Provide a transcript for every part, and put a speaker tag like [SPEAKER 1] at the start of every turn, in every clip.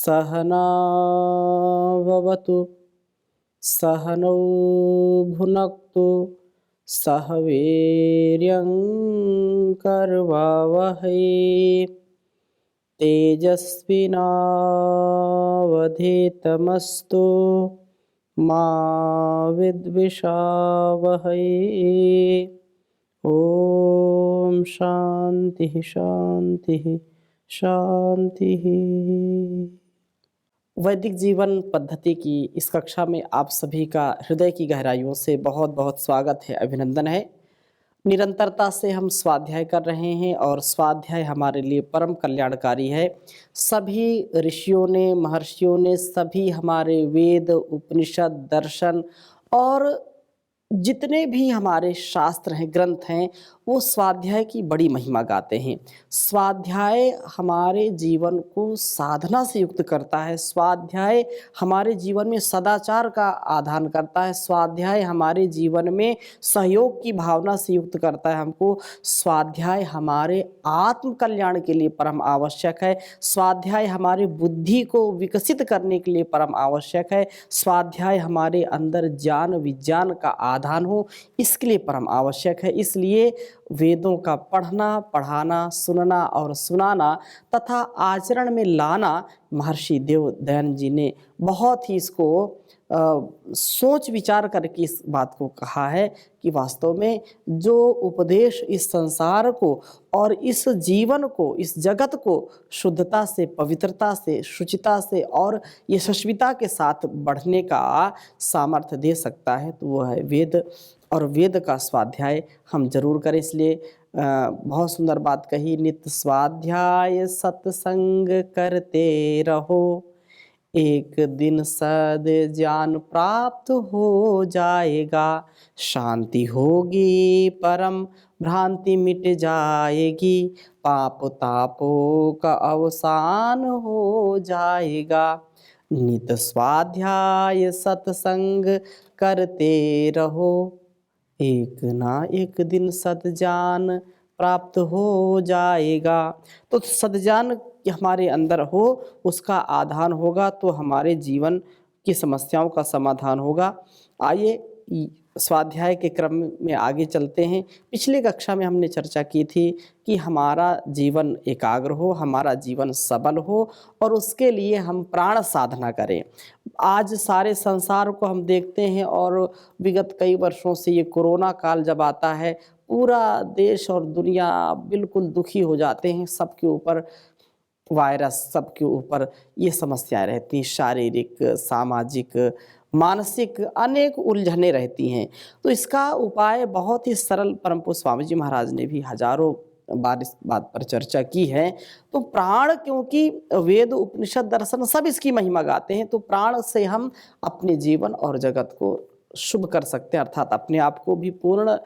[SPEAKER 1] सहना भवतु सहनौ भुनक्तु सह वीर्यं करवावहै तेजस्विनावधीतमस्तु मा विद्विषावहै। ओम शांति शांति शांति। वैदिक जीवन पद्धति की इस कक्षा में आप सभी का हृदय की गहराइयों से बहुत बहुत स्वागत है, अभिनंदन है। निरंतरता से हम स्वाध्याय कर रहे हैं और स्वाध्याय हमारे लिए परम कल्याणकारी है। सभी ऋषियों ने, महर्षियों ने, सभी हमारे वेद, उपनिषद, दर्शन और जितने भी हमारे शास्त्र हैं, ग्रंथ हैं, वो स्वाध्याय की बड़ी महिमा गाते हैं। स्वाध्याय हमारे जीवन को साधना से युक्त करता है। स्वाध्याय हमारे जीवन में सदाचार का आधान करता है। स्वाध्याय हमारे जीवन में सहयोग की भावना से युक्त करता है हमको। स्वाध्याय हमारे आत्म कल्याण के लिए परम आवश्यक है। स्वाध्याय हमारी बुद्धि को विकसित करने के लिए परम आवश्यक है। स्वाध्याय हमारे अंदर ज्ञान विज्ञान का आधान हो, इसके लिए परम आवश्यक है। इसलिए वेदों का पढ़ना, पढ़ाना, सुनना और सुनाना तथा आचरण में लाना महर्षि देवदयानंद जी ने बहुत ही इसको सोच विचार करके इस बात को कहा है कि वास्तव में जो उपदेश इस संसार को और इस जीवन को, इस जगत को शुद्धता से, पवित्रता से, शुचिता से और यशस्विता के साथ बढ़ने का सामर्थ्य दे सकता है, तो वो है वेद। और वेद का स्वाध्याय हम जरूर करें। इसलिए बहुत सुंदर बात कही, नित्य स्वाध्याय सत्संग करते रहो, एक दिन सद ज्ञान प्राप्त हो जाएगा, शांति होगी परम भ्रांति मिट जाएगी, पाप तापों का अवसान हो जाएगा। नित स्वाध्याय सत्संग करते रहो, एक ना एक दिन सद्ज्ञान प्राप्त हो जाएगा। तो सद्ज्ञान हमारे अंदर हो, उसका आधान होगा तो हमारे जीवन की समस्याओं का समाधान होगा। आइए स्वाध्याय के क्रम में आगे चलते हैं। पिछले कक्षा में हमने चर्चा की थी कि हमारा जीवन एकाग्र हो, हमारा जीवन सबल हो और उसके लिए हम प्राण साधना करें। आज सारे संसार को हम देखते हैं और विगत कई वर्षों से ये कोरोना काल जब आता है, पूरा देश और दुनिया बिल्कुल दुखी हो जाते हैं। सबके ऊपर वायरस, सबके ऊपर ये समस्याएं रहती हैं, शारीरिक, सामाजिक, मानसिक अनेक उलझने रहती हैं। तो इसका उपाय बहुत ही सरल, परम पूज्य स्वामी जी महाराज ने भी हजारों बार इस बात पर चर्चा की है। तो प्राण, क्योंकि वेद, उपनिषद, दर्शन सब इसकी महिमा गाते हैं, तो प्राण से हम अपने जीवन और जगत को शुभ कर सकते हैं, अर्थात अपने आप को भी पूर्ण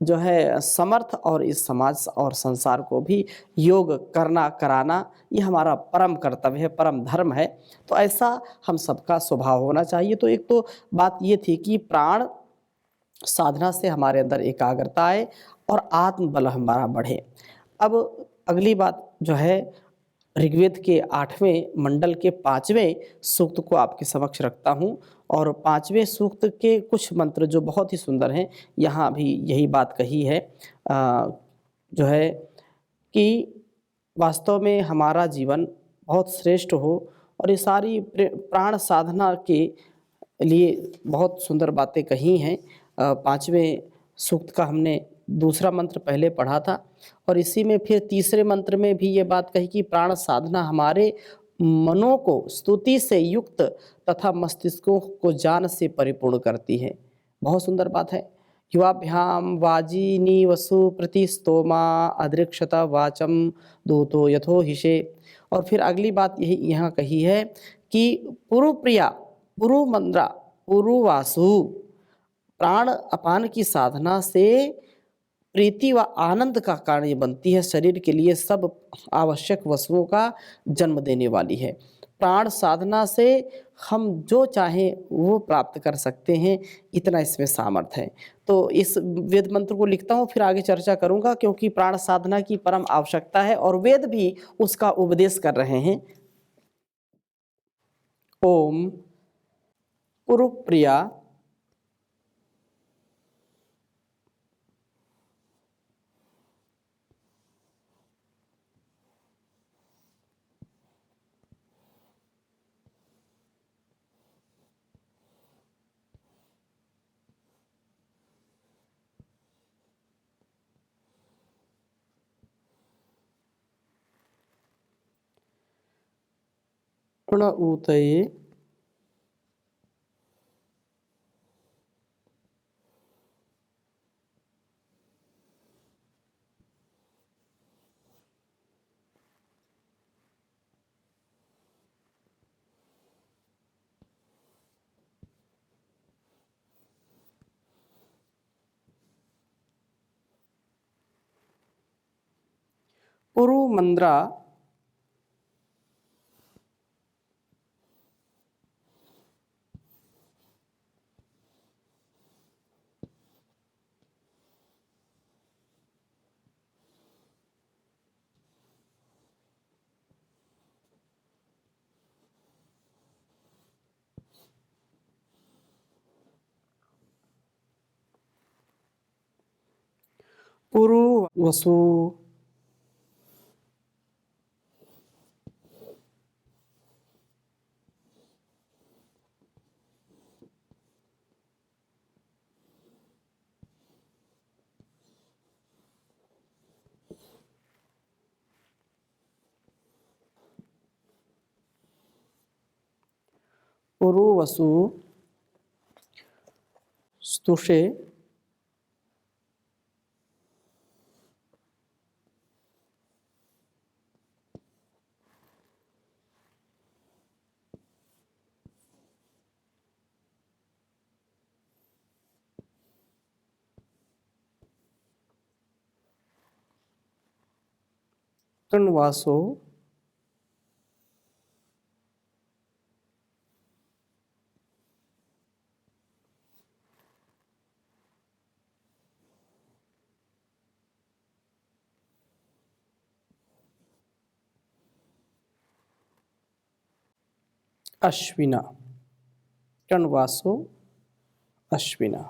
[SPEAKER 1] जो है समर्थ और इस समाज और संसार को भी योग करना, कराना, ये हमारा परम कर्तव्य है, परम धर्म है। तो ऐसा हम सबका स्वभाव होना चाहिए। तो एक तो बात ये थी कि प्राण साधना से हमारे अंदर एकाग्रता आए और आत्मबल हमारा बढ़े। अब अगली बात जो है, ऋग्वेद के 8वें मंडल के 5वें सूक्त को आपके समक्ष रखता हूँ और 5वें सूक्त के कुछ मंत्र जो बहुत ही सुंदर हैं, यहाँ भी यही बात कही है जो है कि वास्तव में हमारा जीवन बहुत श्रेष्ठ हो और ये सारी प्राण साधना के लिए बहुत सुंदर बातें कही हैं। 5वें सूक्त का हमने दूसरा मंत्र पहले पढ़ा था और इसी में फिर तीसरे मंत्र में भी ये बात कही कि प्राण साधना हमारे मनों को स्तुति से युक्त तथा मस्तिष्कों को ज्ञान से परिपूर्ण करती है। बहुत सुंदर बात है। युवाभ्याम वाजिनी वसु प्रतिस्तोमा अदृक्षता वाचम दूतो यथो हिषे। और फिर अगली बात यही यहाँ कही है कि पुरु प्रिया, पुरु मंद्रा, पुरु वासु, प्राण अपान की साधना से प्रीति व आनंद का कारण ये बनती है, शरीर के लिए सब आवश्यक वस्तुओं का जन्म देने वाली है। प्राण साधना से हम जो चाहें वो प्राप्त कर सकते हैं, इतना इसमें सामर्थ्य है। तो इस वेद मंत्र को लिखता हूँ, फिर आगे चर्चा करूँगा, क्योंकि प्राण साधना की परम आवश्यकता है और वेद भी उसका उपदेश कर रहे हैं। ओम पुरुप्रिया प्रण ऊतये पुरुमंद्रा पुरुवसु पुरुवसु स्तुषे तृणवासो अश्विना तृणवासो अश्विना।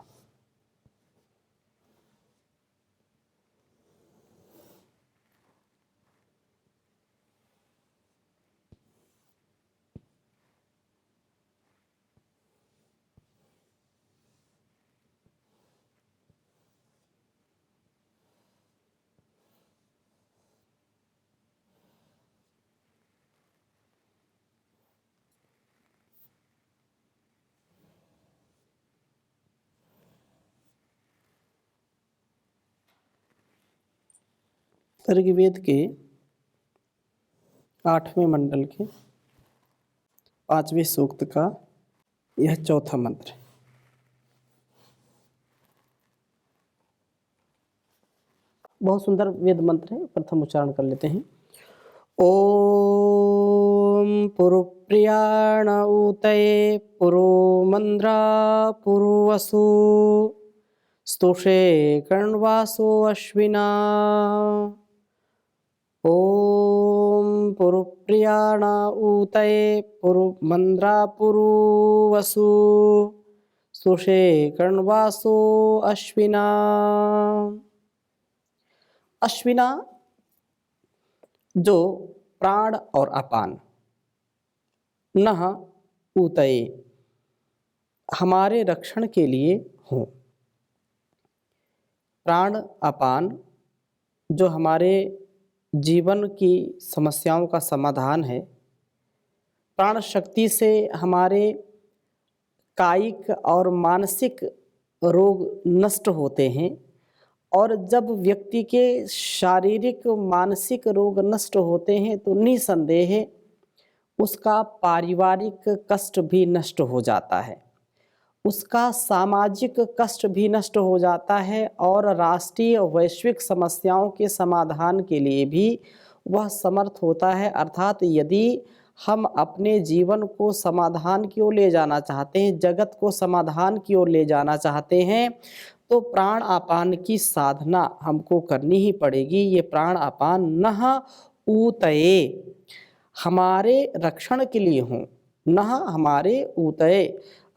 [SPEAKER 1] ऋग्वेद के 8वें मंडल के 5वें सूक्त का यह चौथा मंत्र है। बहुत सुंदर वेद मंत्र है। प्रथम उच्चारण कर लेते हैं। ओम पुरुप्रियाण ऊतये पुरुमंद्रा पुरुवसु स्तुषे कर्णवासो अश्विना। ओम पुरुप्रियाण ऊतये पुरुमंद्रा पुरुवसु स्तुषे कर्णवासो अश्विना। अश्विना जो प्राण और अपान, नह ऊतये हमारे रक्षण के लिए हों। प्राण अपान जो हमारे जीवन की समस्याओं का समाधान है। प्राण शक्ति से हमारे कायिक और मानसिक रोग नष्ट होते हैं, और जब व्यक्ति के शारीरिक मानसिक रोग नष्ट होते हैं तो निसंदेह उसका पारिवारिक कष्ट भी नष्ट हो जाता है, उसका सामाजिक कष्ट भी नष्ट हो जाता है, और राष्ट्रीय वैश्विक समस्याओं के समाधान के लिए भी वह समर्थ होता है। अर्थात यदि हम अपने जीवन को समाधान की ओर ले जाना चाहते हैं, जगत को समाधान की ओर ले जाना चाहते हैं, तो प्राण अपान की साधना हमको करनी ही पड़ेगी। ये प्राण अपान नह ऊतये हमारे रक्षण के लिए हों, नह हमारे ऊतये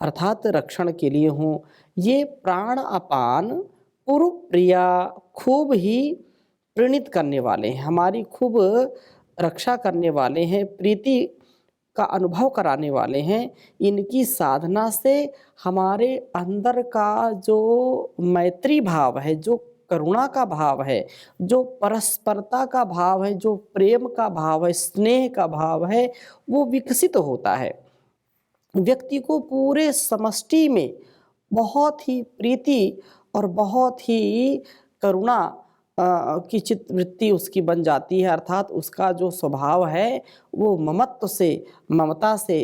[SPEAKER 1] अर्थात रक्षण के लिए हों। ये प्राण अपान पूर्व प्रिया खूब ही प्रणीत करने वाले हैं, हमारी खूब रक्षा करने वाले हैं, प्रीति का अनुभव कराने वाले हैं। इनकी साधना से हमारे अंदर का जो मैत्री भाव है, जो करुणा का भाव है, जो परस्परता का भाव है, जो प्रेम का भाव है, स्नेह का भाव है, वो विकसित होता है। व्यक्ति को पूरे समष्टि में बहुत ही प्रीति और बहुत ही करुणा की चित्तवृत्ति उसकी बन जाती है, अर्थात उसका जो स्वभाव है वो ममत्व से, ममता से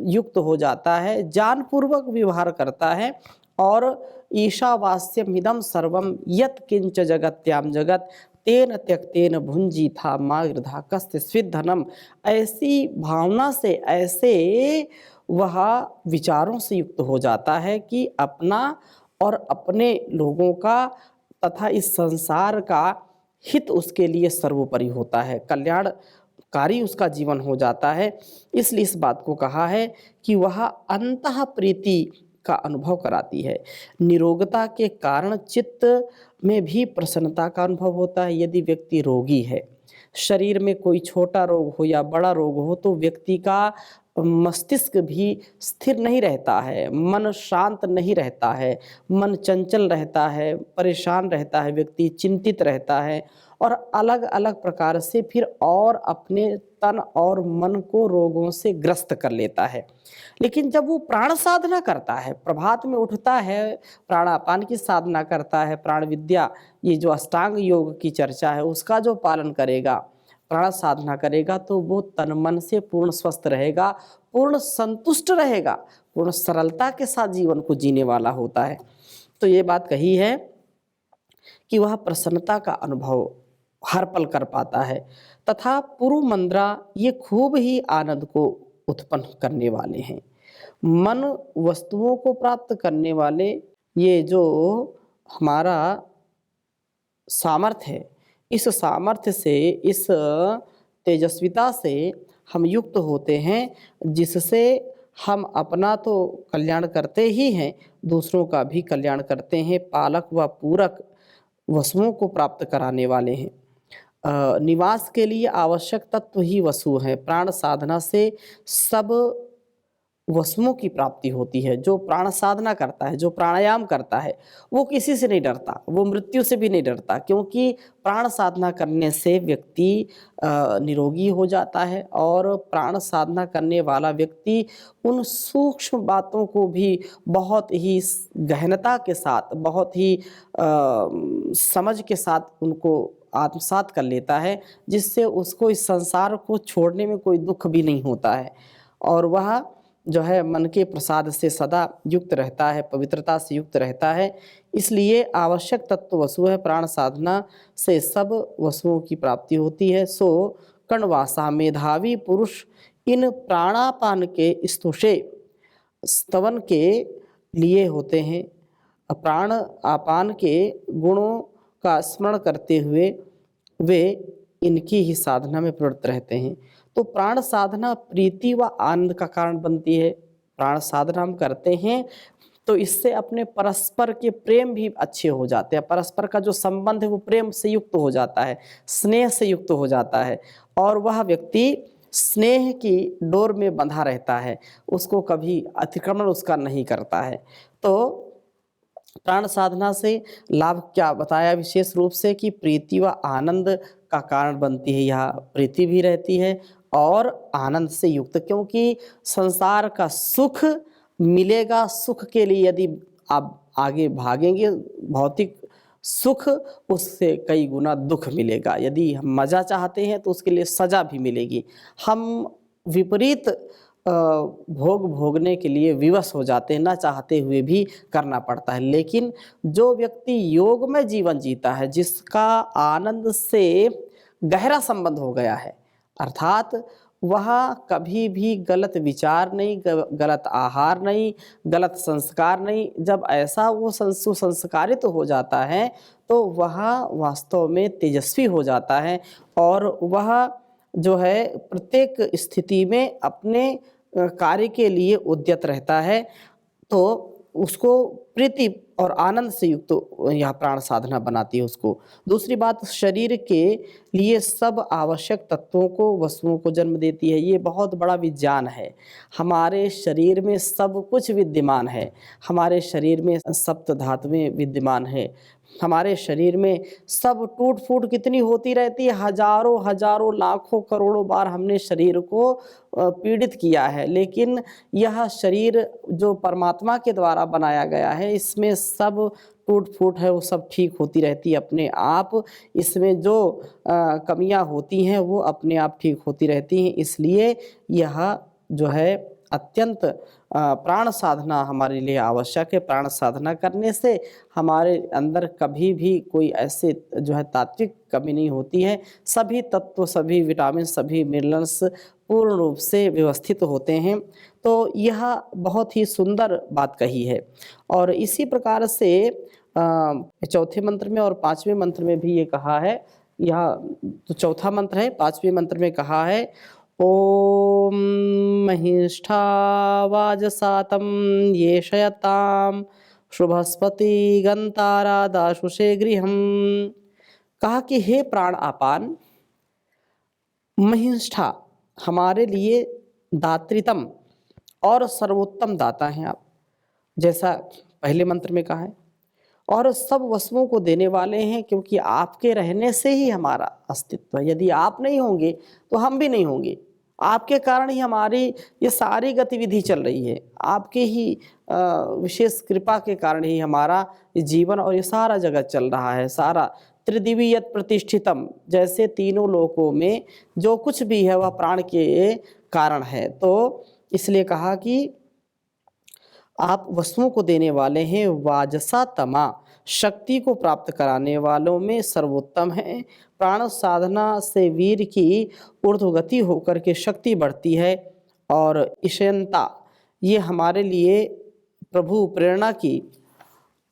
[SPEAKER 1] युक्त हो जाता है, जानपूर्वक व्यवहार करता है। और ईशावास्यमिदं सर्वं यत् किंच जगत्याम जगत तेन त्यक्तेन भुंजी था मागृधा कस्य स्विद्धनम। ऐसी भावना से, ऐसे वह विचारों से युक्त हो जाता है कि अपना और अपने लोगों का तथा इस संसार का हित उसके लिए सर्वोपरि होता है, कल्याणकारी उसका जीवन हो जाता है। इसलिए इस बात को कहा है कि वह अंतः प्रीति का अनुभव कराती है। निरोगता के कारण चित्त में भी प्रसन्नता का अनुभव होता है। यदि व्यक्ति रोगी है, शरीर में कोई छोटा रोग हो या बड़ा रोग हो, तो व्यक्ति का मस्तिष्क भी स्थिर नहीं रहता है, मन शांत नहीं रहता है, मन चंचल रहता है, परेशान रहता है, व्यक्ति चिंतित रहता है और अलग अलग प्रकार से फिर और अपने तन और मन को रोगों से ग्रस्त कर लेता है। लेकिन जब वो प्राण साधना करता है, प्रभात में उठता है, प्राणापान की साधना करता है, प्राण विद्या, ये जो अष्टांग योग की चर्चा है उसका जो पालन करेगा, प्राण साधना करेगा, तो वो तन मन से पूर्ण स्वस्थ रहेगा, पूर्ण संतुष्ट रहेगा, पूर्ण सरलता के साथ जीवन को जीने वाला होता है। तो ये बात कही है कि वह प्रसन्नता का अनुभव हर पल कर पाता है तथा पूर्व मंद्रा ये खूब ही आनंद को उत्पन्न करने वाले हैं। मन वस्तुओं को प्राप्त करने वाले ये जो हमारा सामर्थ्य है, इस सामर्थ्य से, इस तेजस्विता से हम युक्त होते हैं, जिससे हम अपना तो कल्याण करते ही हैं, दूसरों का भी कल्याण करते हैं, पालक व पूरक वसुओं को प्राप्त कराने वाले हैं। निवास के लिए आवश्यक तत्व ही वसु हैं। प्राण साधना से सब वसुओं की प्राप्ति होती है। जो प्राण साधना करता है, जो प्राणायाम करता है, वो किसी से नहीं डरता, वो मृत्यु से भी नहीं डरता, क्योंकि प्राण साधना करने से व्यक्ति निरोगी हो जाता है। और प्राण साधना करने वाला व्यक्ति उन सूक्ष्म बातों को भी बहुत ही गहनता के साथ, बहुत ही समझ के साथ उनको आत्मसात कर लेता है, जिससे उसको इस संसार को छोड़ने में कोई दुख भी नहीं होता है। और वह जो है मन के प्रसाद से सदा युक्त रहता है, पवित्रता से युक्त रहता है। इसलिए आवश्यक तत्व वसु है। प्राण साधना से सब वसुओं की प्राप्ति होती है। सो कणवासा मेधावी पुरुष इन प्राणापान के स्तुषे स्तवन के लिए होते हैं। प्राण आपान के गुणों का स्मरण करते हुए वे इनकी ही साधना में प्रवृत्त रहते हैं। तो प्राण साधना प्रीति व आनंद का कारण बनती है। प्राण साधना हम करते हैं तो इससे अपने परस्पर के प्रेम भी अच्छे हो जाते हैं। परस्पर का जो संबंध है वो प्रेम से युक्त हो जाता है, स्नेह से युक्त हो जाता है, और वह व्यक्ति स्नेह की डोर में बंधा रहता है, उसको कभी अतिक्रमण उसका नहीं करता है। तो प्राण साधना से लाभ क्या बताया विशेष रूप से कि प्रीति व आनंद का कारण बनती है। यह प्रीति भी रहती है और आनंद से युक्त, क्योंकि संसार का सुख मिलेगा, सुख के लिए यदि आप आगे भागेंगे, भौतिक सुख उससे कई गुना दुख मिलेगा। यदि हम मज़ा चाहते हैं तो उसके लिए सज़ा भी मिलेगी। हम विपरीत भोग भोगने के लिए विवश हो जाते हैं, ना चाहते हुए भी करना पड़ता है। लेकिन जो व्यक्ति योग में जीवन जीता है, जिसका आनंद से गहरा संबंध हो गया है, अर्थात वह कभी भी गलत विचार नहीं, गलत आहार नहीं, गलत संस्कार नहीं, जब ऐसा वो सुसंस्कारित हो जाता है तो वह वास्तव में तेजस्वी हो जाता है और वह जो है प्रत्येक स्थिति में अपने कार्य के लिए उद्यत रहता है तो उसको प्रीति और आनंद से युक्त तो यह प्राण साधना बनाती है उसको। दूसरी बात, शरीर के लिए सब आवश्यक तत्वों को, वस्तुओं को जन्म देती है। ये बहुत बड़ा विज्ञान है। हमारे शरीर में सब कुछ विद्यमान है। हमारे शरीर में सप्त धातुएं विद्यमान है। हमारे शरीर में सब टूट फूट कितनी होती रहती है, हजारों हजारों लाखों करोड़ों बार हमने शरीर को पीड़ित किया है, लेकिन यह शरीर जो परमात्मा के द्वारा बनाया गया है, इसमें सब टूट फूट है वो सब ठीक होती रहती है अपने आप। इसमें जो कमियां होती हैं वो अपने आप ठीक होती रहती हैं। इसलिए यह जो है अत्यंत प्राण साधना हमारे लिए आवश्यक है। प्राण साधना करने से हमारे अंदर कभी भी कोई ऐसे जो है तात्विक कमी नहीं होती है। सभी तत्व, सभी विटामिन, सभी मिनरल्स पूर्ण रूप से व्यवस्थित होते हैं। तो यह बहुत ही सुंदर बात कही है। और इसी प्रकार से चौथे मंत्र में और पांचवें मंत्र में भी ये कहा है। यह तो चौथा मंत्र है, पांचवें मंत्र में कहा है ओम महिष्ठा वाजसातम ये शयताम शुभस्पति गंतारा दाशुषे गृहम। कहा कि हे प्राण आपान, महिष्ठा हमारे लिए दातृतम और सर्वोत्तम दाता हैं आप, जैसा पहले मंत्र में कहा है। और सब वस्तुओं को देने वाले हैं, क्योंकि आपके रहने से ही हमारा अस्तित्व है। यदि आप नहीं होंगे तो हम भी नहीं होंगे। आपके कारण ही हमारी ये सारी गतिविधि चल रही है। आपके ही विशेष कृपा के कारण ही हमारा जीवन और ये सारा जगत चल रहा है। सारा त्रिदिवीयत प्रतिष्ठितम, जैसे तीनों लोकों में जो कुछ भी है वह प्राण के कारण है। तो इसलिए कहा कि आप वस्तुओं को देने वाले हैं। वाजसा तमा, शक्ति को प्राप्त कराने वालों में सर्वोत्तम है। प्राण साधना से वीर की ऊर्ध्वगति होकर के शक्ति बढ़ती है। और ईशयंता, ये हमारे लिए प्रभु प्रेरणा की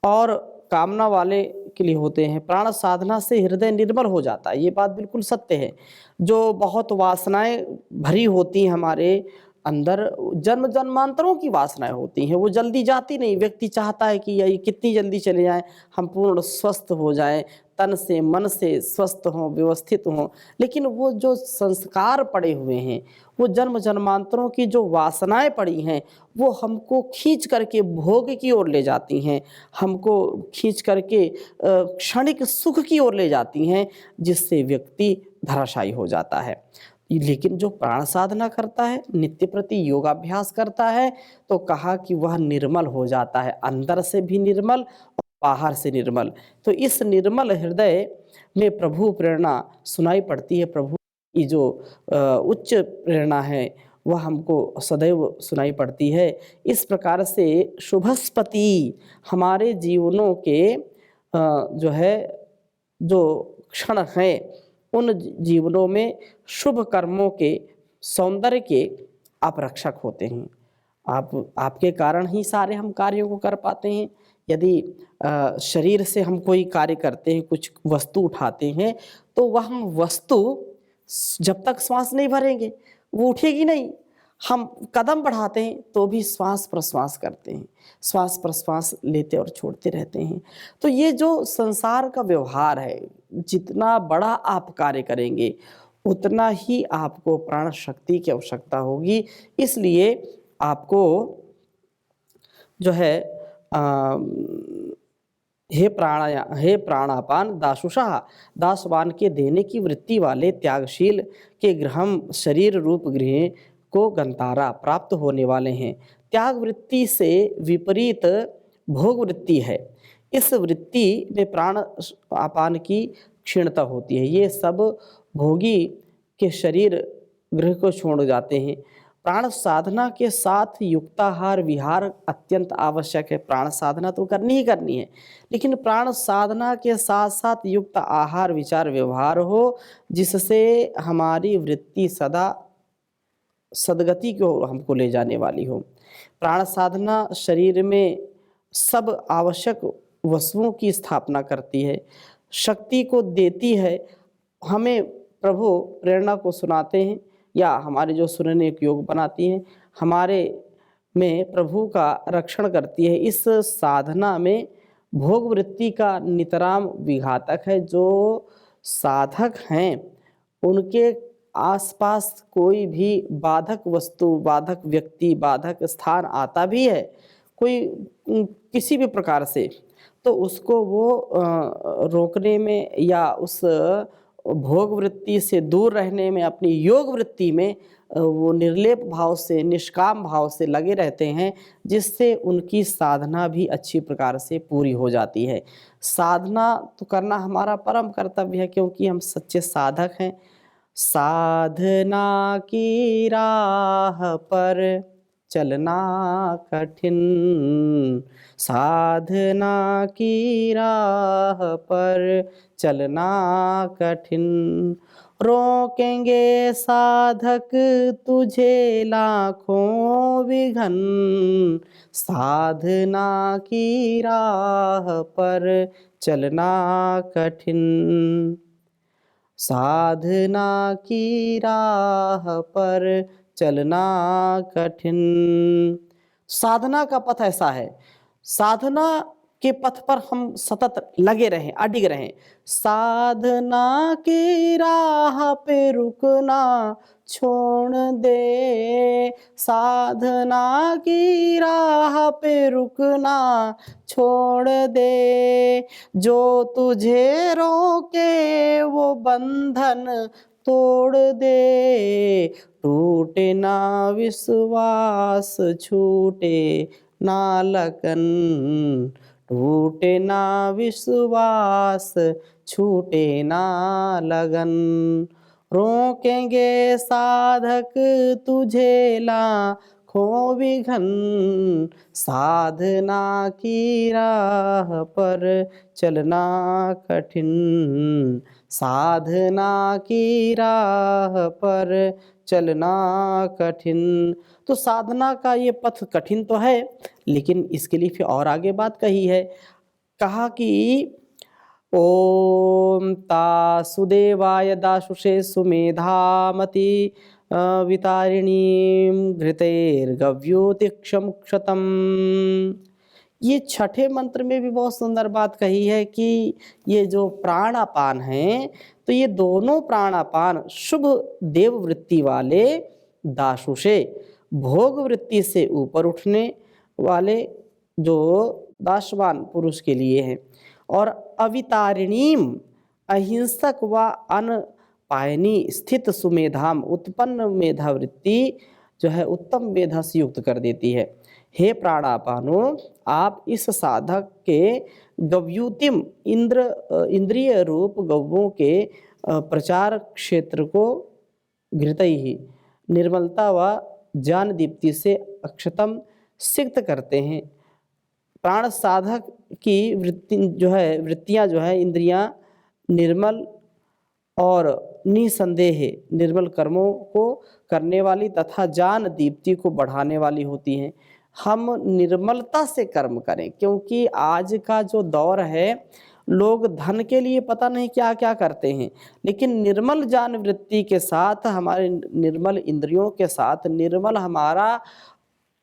[SPEAKER 1] और कामना वाले के लिए होते हैं। प्राण साधना से हृदय निर्मल हो जाता है, ये बात बिल्कुल सत्य है। जो बहुत वासनाएं भरी होती हैं हमारे अंदर, जन्म जन्मांतरों की वासनाएं होती हैं, वो जल्दी जाती नहीं। व्यक्ति चाहता है कि यही कितनी जल्दी चले जाएं, हम पूर्ण स्वस्थ हो जाएं, तन से मन से स्वस्थ हों, व्यवस्थित हों। लेकिन वो जो संस्कार पड़े हुए हैं, वो जन्म जन्मांतरों की जो वासनाएं पड़ी हैं, वो हमको खींच करके भोग की ओर ले जाती हैं, हमको खींच करके क्षणिक सुख की ओर ले जाती हैं, जिससे व्यक्ति धराशायी हो जाता है। लेकिन जो प्राण साधना करता है, नित्य प्रति योगाभ्यास करता है, तो कहा कि वह निर्मल हो जाता है, अंदर से भी निर्मल और बाहर से निर्मल। तो इस निर्मल हृदय में प्रभु प्रेरणा सुनाई पड़ती है। प्रभु की जो उच्च प्रेरणा है वह हमको सदैव सुनाई पड़ती है। इस प्रकार से शुभस्पति हमारे जीवनों के जो है जो क्षण हैं, उन जीवनों में शुभ कर्मों के, सौंदर्य के आप रक्षक होते हैं। आपके कारण ही सारे हम कार्यों को कर पाते हैं। यदि शरीर से हम कोई कार्य करते हैं, कुछ वस्तु उठाते हैं, तो वह वस्तु जब तक श्वास नहीं भरेंगे वो उठेगी नहीं। हम कदम बढ़ाते हैं तो भी श्वास प्रश्वास करते हैं, श्वास प्रश्वास लेते और छोड़ते रहते हैं। तो ये जो संसार का व्यवहार है, जितना बड़ा आप कार्य करेंगे उतना ही आपको प्राण शक्ति की आवश्यकता होगी। इसलिए आपको जो है हे प्राणापान दासुषा, दासवान के देने की वृत्ति वाले त्यागशील के गृहम, शरीर रूप गृह को गंतारा प्राप्त होने वाले हैं। त्याग वृत्ति से विपरीत भोग वृत्ति है। इस वृत्ति में प्राण आपान की क्षीणता होती है। ये सब भोगी के शरीर गृह को छोड़ जाते हैं। प्राण साधना के साथ युक्ताहार विहार अत्यंत आवश्यक है। प्राण साधना तो करनी ही करनी है, लेकिन प्राण साधना के साथ साथ युक्त आहार विचार व्यवहार हो, जिससे हमारी वृत्ति सदा सदगति को हमको ले जाने वाली हो। प्राण साधना शरीर में सब आवश्यक वस्तुओं की स्थापना करती है, शक्ति को देती है। हमें प्रभु प्रेरणा को सुनाते हैं या हमारे जो सुनने के योग बनाती हैं। हमारे में प्रभु का रक्षण करती है। इस साधना में भोग वृत्ति का नितराम विघातक है। जो साधक हैं उनके आसपास कोई भी बाधक वस्तु, बाधक व्यक्ति, बाधक स्थान आता भी है कोई किसी भी प्रकार से, तो उसको वो रोकने में या उस भोग वृत्ति से दूर रहने में, अपनी योग वृत्ति में वो निर्लेप भाव से, निष्काम भाव से लगे रहते हैं, जिससे उनकी साधना भी अच्छी प्रकार से पूरी हो जाती है। साधना तो करना हमारा परम कर्तव्य है, क्योंकि हम सच्चे साधक हैं। साधना की राह पर चलना कठिन, साधना की राह पर चलना कठिन, रोकेंगे साधक तुझे लाखों विघन, साधना की राह पर चलना कठिन, साधना की राह पर चलना कठिन। साधना का पथ ऐसा है, साधना के पथ पर हम सतत लगे रहें, अडिग रहें। साधना की राह पे रुकना छोड़ दे, साधना की राह पे रुकना छोड़ दे, जो तुझे रोके वो बंधन तोड़ दे, टूटे ना विश्वास छूटे ना लगन, टूटे ना विश्वास छूटे ना लगन, रोकेंगे साधक तुझे लाखों विघन, साधना की राह पर चलना कठिन, साधना की राह पर चलना कठिन। तो साधना का ये पथ कठिन तो है, लेकिन इसके लिए फिर और आगे बात कही है। कहा कि ओम तासुदेवाय दाशुषे सुमेधामति वितारिणीं घृतैर्गव्योतिक्षमुक्षतम्। ये छठे मंत्र में भी बहुत सुंदर बात कही है कि ये जो प्राणापान हैं, तो ये दोनों प्राणापान शुभ देव वृत्ति वाले दाशुषे, भोग वृत्ति से ऊपर उठने वाले जो दाशवान पुरुष के लिए हैं, और अवितारिणीम, अहिंसक व अनपायनी स्थित सुमेधाम, उत्पन्न मेधावृत्ति जो है उत्तम मेधा से युक्त कर देती है। हे प्राणापानो, आप इस साधक के गव्युतिम इंद्रिय रूप गव्यों के प्रचार क्षेत्र को घृतई ही निर्मलता व ज्ञान दीप्ति से अक्षतम सिक्त करते हैं। प्राण साधक की वृत्तियां जो है इंद्रियां निर्मल और निसंदेह निर्मल कर्मों को करने वाली तथा ज्ञान दीप्ति को बढ़ाने वाली होती हैं। हम निर्मलता से कर्म करें, क्योंकि आज का जो दौर है, लोग धन के लिए पता नहीं क्या क्या करते हैं, लेकिन निर्मल ज्ञान वृत्ति के साथ, हमारे निर्मल इंद्रियों के साथ निर्मल हमारा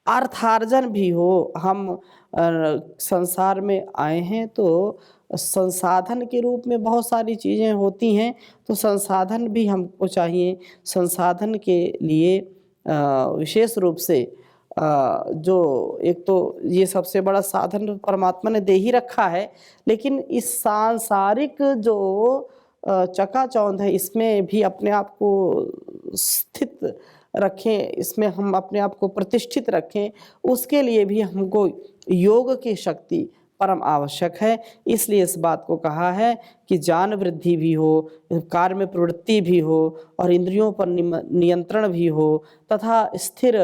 [SPEAKER 1] अर्थार्जन भी हो। हम संसार में आए हैं तो संसाधन के रूप में बहुत सारी चीज़ें होती हैं, तो संसाधन भी हमको चाहिए। संसाधन के लिए विशेष रूप से जो एक तो ये सबसे बड़ा साधन परमात्मा ने दे ही रखा है, लेकिन इस सांसारिक जो चकाचौंध है, इसमें भी अपने आप को स्थित रखें, इसमें हम अपने आप को प्रतिष्ठित रखें, उसके लिए भी हमको योग की शक्ति परम आवश्यक है। इसलिए इस बात को कहा है कि ज्ञान वृद्धि भी हो, कार्य में प्रवृत्ति भी हो, और इंद्रियों पर नियंत्रण भी हो, तथा स्थिर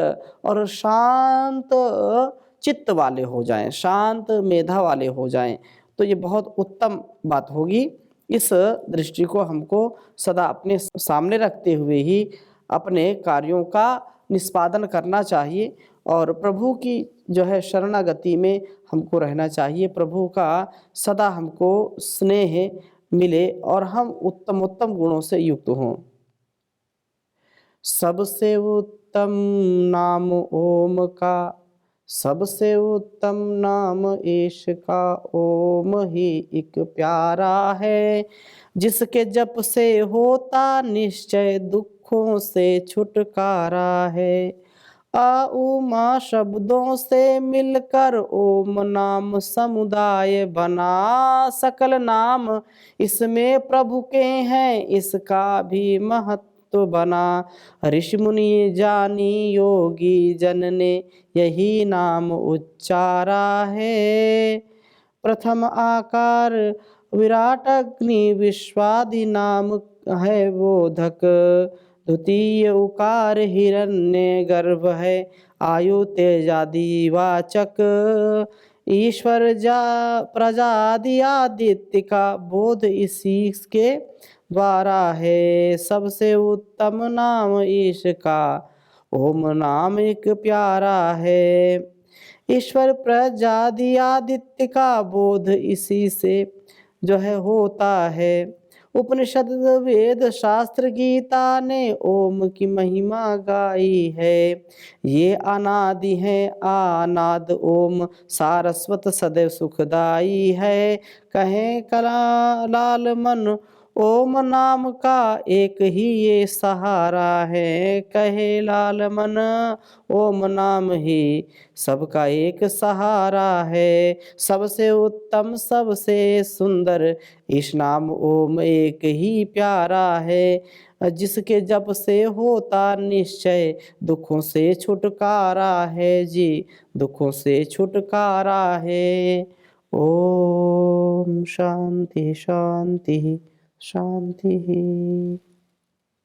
[SPEAKER 1] और शांत चित्त वाले हो जाएं, शांत मेधा वाले हो जाएं, तो ये बहुत उत्तम बात होगी। इस दृष्टि को हमको सदा अपने सामने रखते हुए ही अपने कार्यों का निष्पादन करना चाहिए, और प्रभु की जो है शरणागति में हमको रहना चाहिए। प्रभु का सदा हमको स्नेह मिले और हम उत्तम उत्तम गुणों से युक्त हों। सबसे उत्तम नाम ओम का, सबसे उत्तम नाम ईश का। ओम ही एक प्यारा है, जिसके जप से होता निश्चय, दुखों से छुटकारा है। आ उमा शब्दों से मिलकर ओम नाम समुदाय बना, सकल नाम इसमें प्रभु के हैं, इसका भी महत्व बना। ऋषि मुनि जानी योगी जन ने यही नाम उच्चारा है। प्रथम आकार विराट अग्नि विश्वादि नाम है बोधक, द्वितीय उकार हिरण्य गर्भ है, आयु तेजादि वाचक। ईश्वर जा प्रजादि आदित्य का बोध इसी के द्वारा है, सबसे उत्तम नाम ईश का। ओम नाम एक प्यारा है, ईश्वर प्रजादि आदित्य का बोध इसी से जो है होता है। उपनिषद वेद शास्त्र गीता ने ओम की महिमा गाई है, ये अनादि है अनाद ओम, सारस्वत सदैव सुखदाई है। कहें कला लाल मन ओम नाम का एक ही ये सहारा है, कहे लाल मन ओम नाम ही सबका एक सहारा है। सबसे उत्तम सबसे सुंदर इस नाम ओम एक ही प्यारा है, जिसके जप से होता निश्चय, दुखों से छुटकारा है जी, दुखों से छुटकारा है। ओम शांति शांति शांति।